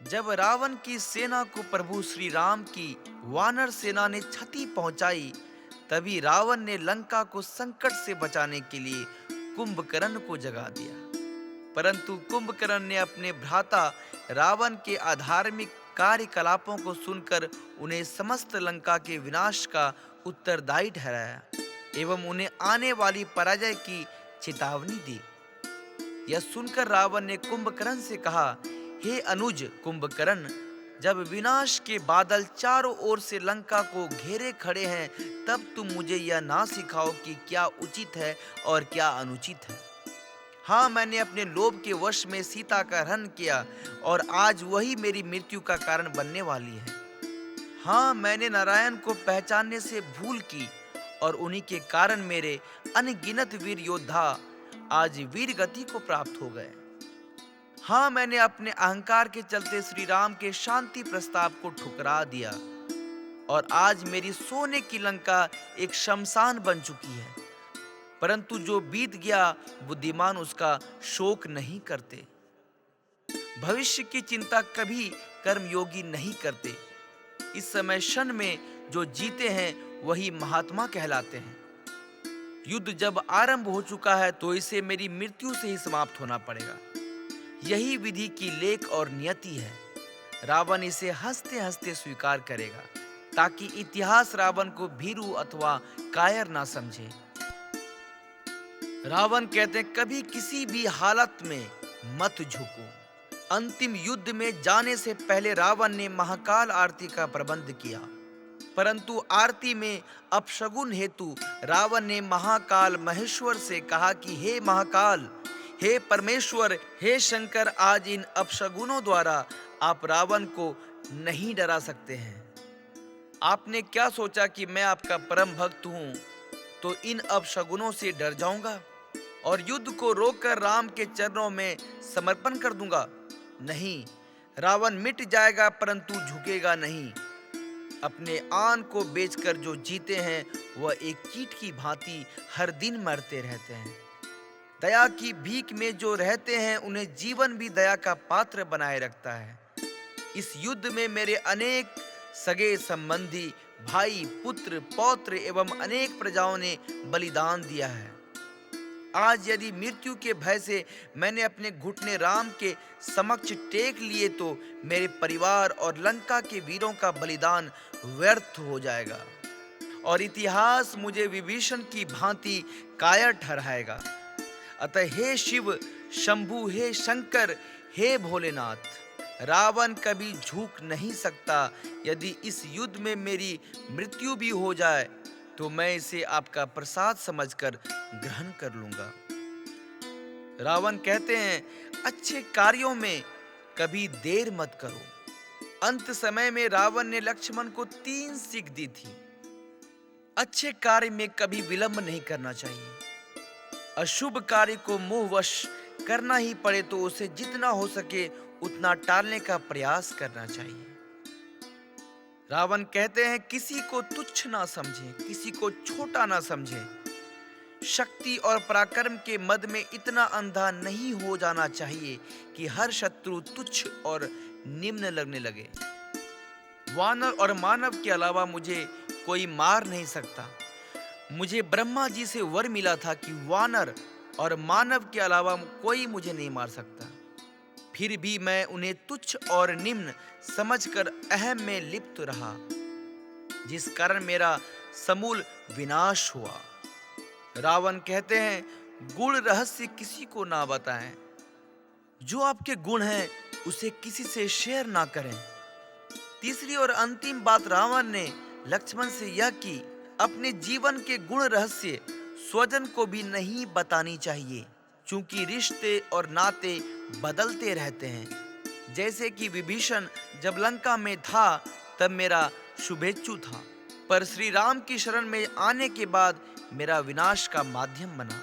जब रावण की सेना को प्रभु श्री राम की वानर सेना ने क्षति पहुंचाई, तभी रावण ने लंका को संकट से बचाने के लिए कुंभकर्ण को जगा दिया। परंतु कुंभकर्ण ने अपने भ्राता रावण के अधार्मिक कार्यकलापों को सुनकर उन्हें समस्त लंका के विनाश का उत्तरदायी ठहराया एवं उन्हें आने वाली पराजय की चेतावनी दी। यह सुनकर रावण ने कुंभकर्ण से कहा, हे अनुज कुंभकर्ण, जब विनाश के बादल चारों ओर से लंका को घेरे खड़े हैं, तब तुम मुझे यह ना सिखाओ कि क्या उचित है और क्या अनुचित है। हाँ, मैंने अपने लोभ के वश में सीता का हरण किया और आज वही मेरी मृत्यु का कारण बनने वाली है। हाँ, मैंने नारायण को पहचानने से भूल की और उन्हीं के कारण मेरे अनगिनत वीर योद्धा आज वीर गति को प्राप्त हो गए। हाँ, मैंने अपने अहंकार के चलते श्री राम के शांति प्रस्ताव को ठुकरा दिया और आज मेरी सोने की लंका एक शमशान बन चुकी है। परंतु जो बीत गया बुद्धिमान उसका शोक नहीं करते। भविष्य की चिंता कभी कर्मयोगी नहीं करते। इस समय क्षण में जो जीते हैं वही महात्मा कहलाते हैं। युद्ध जब आरंभ हो चुका है तो इसे मेरी मृत्यु से ही समाप्त होना पड़ेगा। यही विधि की लेख और नियति है। रावण इसे हंसते हंसते स्वीकार करेगा ताकि इतिहास रावण को भीरू अथवा कायर ना समझे। रावण कहते हैं, कभी किसी भी हालत में मत झुको। अंतिम युद्ध में जाने से पहले रावण ने महाकाल आरती का प्रबंध किया, परंतु आरती में अपशगुन हेतु रावण ने महाकाल महेश्वर से कहा कि हे महाकाल, हे परमेश्वर, हे शंकर, आज इन अपशगुनों द्वारा आप रावण को नहीं डरा सकते हैं। आपने क्या सोचा कि मैं आपका परम भक्त हूं तो इन अपशगुनों से डर जाऊंगा और युद्ध को रोककर राम के चरणों में समर्पण कर दूंगा? नहीं, रावण मिट जाएगा परंतु झुकेगा नहीं। अपने आन को बेचकर जो जीते हैं वह एक कीट की भांति हर दिन मरते रहते हैं। दया की भीख में जो रहते हैं उन्हें जीवन भी दया का पात्र बनाए रखता है। इस युद्ध में मेरे अनेक सगे संबंधी, भाई, पुत्र, पौत्र एवं अनेक प्रजाओं ने बलिदान दिया है। आज यदि मृत्यु के भय से मैंने अपने घुटने राम के समक्ष टेक लिए तो मेरे परिवार और लंका के वीरों का बलिदान व्यर्थ हो जाएगा और इतिहास मुझे विभीषण की भांति कायर ठहराएगा। अतः हे शिव शंभु, हे शंकर, हे भोलेनाथ, रावण कभी झुक नहीं सकता। यदि इस युद्ध में मेरी मृत्यु भी हो जाए तो मैं इसे आपका प्रसाद समझकर ग्रहण कर लूंगा। रावण कहते हैं, अच्छे कार्यों में कभी देर मत करो। अंत समय में रावण ने लक्ष्मण को 3 सीख दी थी। अच्छे कार्य में कभी विलंब नहीं करना चाहिए। अशुभ कार्य को मोहवश करना ही पड़े तो उसे जितना हो सके उतना टालने का प्रयास करना चाहिए। रावण कहते हैं, किसी को तुच्छ ना समझे, किसी को छोटा ना समझे। शक्ति और पराक्रम के मद में इतना अंधा नहीं हो जाना चाहिए कि हर शत्रु तुच्छ और निम्न लगने लगे। वानर और मानव के अलावा मुझे कोई मार नहीं सकता। मुझे ब्रह्मा जी से वर मिला था कि वानर और मानव के अलावा कोई मुझे नहीं मार सकता। फिर भी मैं उन्हें तुच्छ और निम्न समझकर अहम में लिप्त रहा, जिस कारण मेरा समूल विनाश हुआ। रावण कहते हैं, गुण रहस्य किसी को ना बताएं। जो आपके गुण हैं उसे किसी से शेयर ना करें। तीसरी और अंतिम बात रावण ने लक्ष्मण से यह की, अपने जीवन के गुण रहस्य स्वजन को भी नहीं बतानी चाहिए, क्योंकि रिश्ते और नाते बदलते रहते हैं। जैसे कि विभीषण जब लंका में था तब मेरा शुभेच्छु था, पर श्री राम की शरण में आने के बाद मेरा विनाश का माध्यम बना।